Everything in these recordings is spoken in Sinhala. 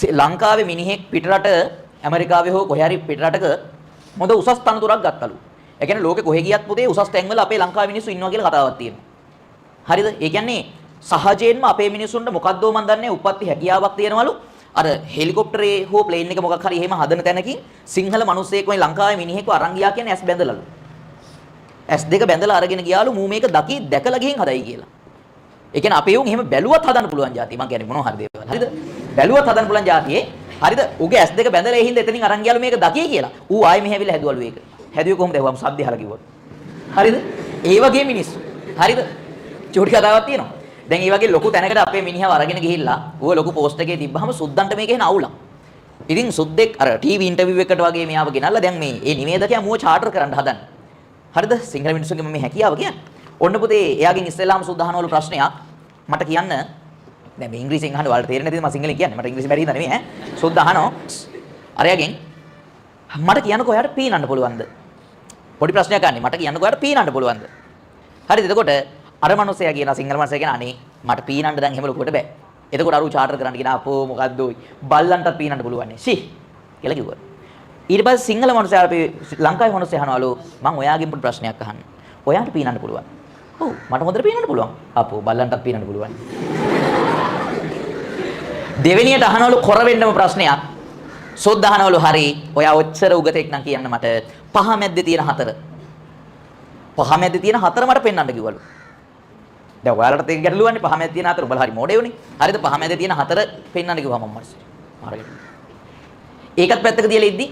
ලංකාවේ මිනිහෙක් පිටරට ඇමරිකාවේ හෝ කොහේ හරි පිටරටක හොඳ උසස් තනතුරක් ගත්තලු. ඒ කියන්නේ ලෝකෙ කොහෙ ගියත් පුතේ උසස් තැන්වල අපේ ලංකාවේ මිනිස්සු ඉන්නවා කියලා කතාවක් තියෙනවා. හරිද? ඒ කියන්නේ සහජයෙන්ම අපේ මිනිස්සුන්ට මොකද්ද මන් දන්නේ උප්පත්ති හැකියාවක් තියෙනවලු. අර හෙලිකොප්ටරේ හෝ ප්ලේන් එක මොකක් හරි එහෙම හදන තැනකින් සිංහල මිනිස්සෙක් මේ ලංකාවේ මිනිහෙක්ව අරන් ගියා කියන්නේ ඇස් බැඳලාලු. ඇස් දෙක බැඳලා අරගෙන ගියාලු මූ මේක දැකලා ගිහින් හදයි කියලා. ඒ කියන්නේ අපේ උන් එහෙම බැලුවත් හදන්න පුළුවන් જાතිය. මං කියන්නේ මොනවා හරි දේවල්. හරිද? බැලුවත් හදන්න පුළුවන් જાතියේ. හරිද? උගේ ඇස් දෙක බැඳලා ඒ හින්දා එතනින් අරන් ගියාලු මේක දකිය කියලා. ඌ ආයෙ මෙහෙ ඇවිල්ලා හැදුවලු ඒක. හැදුවේ කොහොමද? ඇහුවම සද්ද අහලා කිව්වොත්. හරිද? ඒ වගේ මිනිස්සු. හරිද? චූටි කතාවක් තියෙනවා. දැන් මේ වගේ ලොකු තැනකට අපේ මිනිහව අරගෙන ගිහිල්ලා ඌ ලොකු පෝස්ට් එකේ තිබ්බහම සුද්දන්ට මේක එන අවුලක්. ඉතින් සුද්දෙක් අර ටීවී ඉන්ටර්විව් එකකට වගේ මෙයාව ගෙනල්ලා දැන් මේ නිවේදකයා මුව චාටර් කරන්න හදන්නේ. හරිද? සිංහල මිනිස්සුන්ගේ මේ හැකියාව කියන්නේ. ඔන්න පුතේ එයාගෙන් ඉස්සෙල්ලාම සුද්ද අහනවලු ප්‍රශ්නයක් මට කියන්න දැන් මේ ඉංග්‍රීසියෙන් අහන්න ඔයාලට තේරෙන්නේ නැතිද මම සිංහලෙන් කියන්නේ මට ඉංග්‍රීසි බැරි හින්දා නෙමෙයි ඈ සුද්ද අහනවා අරයාගෙන් මට කියන්නකෝ ඔයාලට පීනන්න පුළුවන්ද පොඩි ප්‍රශ්නයක් අහන්නේ මට කියන්නකෝ ඔයාලට පීනන්න පුළුවන්ද හරිද එතකොට අර මනුස්සයා කියන සිංහල මනුස්සයා කියන අනේ මට පීනන්න දැන් එහෙම ලොකුවට බෑ එතකොට අර උ චාටර් කරන්න කියන අපෝ මොකද්ද ඔයි බල්ලන්ටත් පීනන්න පුළුවන් නේ සි කියලා කිව්වා ඊට පස්සේ සිංහල මනුස්සයා අපි ලංකාවේ මනුස්සයා අහනවලු මම ඔයාගෙන් පොඩි ප්‍රශ්නයක් අහන්න ඔයාට පීනන්න පුළුවන් ඔව් මට හොඳට පීනන්න පුළුවන් අපෝ බල්ලන්ටත් පීනන්න පුළුවන් දෙවෙනියට අහනවලු කොර වෙන්නම ප්‍රශ්නයක් සොද්ද අහනවලු හරි ඔයා ඔච්චර උගතෙක් නම් කියන්න මට පහ මැද්දේ තියෙන හතර පහ මැද්දේ තියෙන හතර මට පෙන්වන්න කිව්වලු දැන් ඔයාලට ඒක ගැටලුවන්නේ පහ මැද්දේ තියෙන හතර ඔබලා හරි මොඩේ උනේ හරිද පහ මැද්දේ තියෙන හතර පෙන්වන්න කිව්වම මම හරියට ඒකත් පැත්තක තියලා ඉද්දි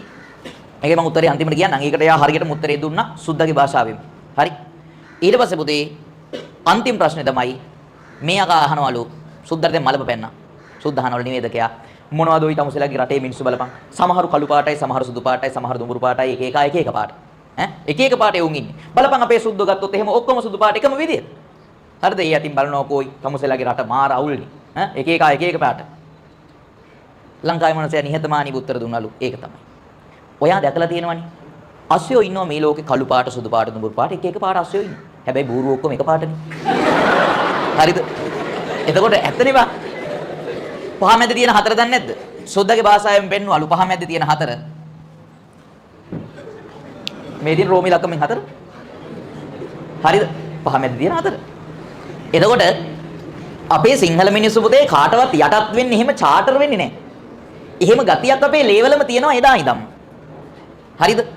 මේකේ මම උත්තරේ අන්තිමට කියන්නම් ඒකට එයා හරියටම උත්තරේ දුන්නා සුද්දගේ භාෂාවෙන් හරි ඊට පස්සේ පුතේ අන්තිම ප්‍රශ්නේ තමයි මේ අක අහනවලු සුද්දට දැන් මලප පැන්නා සුද්ද අහනවලු නිවේදකයා මොනවද ওই තමුසෙලාගේ රටේ මිනිස්සු බලපන් සමහරු කළු පාටයි සමහරු සුදු පාටයි සමහරු දුඹුරු පාටයි එක එක පාට ඈ එක පාටේ උන් ඉන්නේ බලපන් අපේ සුද්දෝ ගත්තොත් එහෙම ඔක්කොම සුදු පාට එකම විදියට හරිද ඒ යටින් බලනකො තමුසෙලාගේ රට මාර අවුල්නේ ඈ එක එක පාට ලංකාවේ මනසයා නිහතමානීව උත්තර දුන්නලු ඒක තමයි ඔයා දැකලා තියෙනවනේ අස්සයෝ ඉන්නවා මේ ලෝකේ කළු පාට සුදු පාට දුඹුරු පාට එක පාට අස්සයෝ ඉන්නේ. හැබැයි බූරු ඔක්කොම එක පාටනේ. හරිද? එතකොට ඇත්තනේ බා. පහ මැද තියෙන හතර දන්නේ නැද්ද? සොද්දගේ භාෂාවෙන් පෙන්වලු පහ මැද තියෙන හතර. මේ දින රෝමි ලක්කමින් හතර. හරිද? පහ මැද තියෙන හතර. එතකොට අපේ සිංහල මිනිස්සු පුතේ කාටවත් යටත් වෙන්නේ එහෙම චාටර් වෙන්නේ නැහැ. එහෙම ගතියක් අපේ ලේවලම තියෙනවා එදා ඉඳන්. හරිද?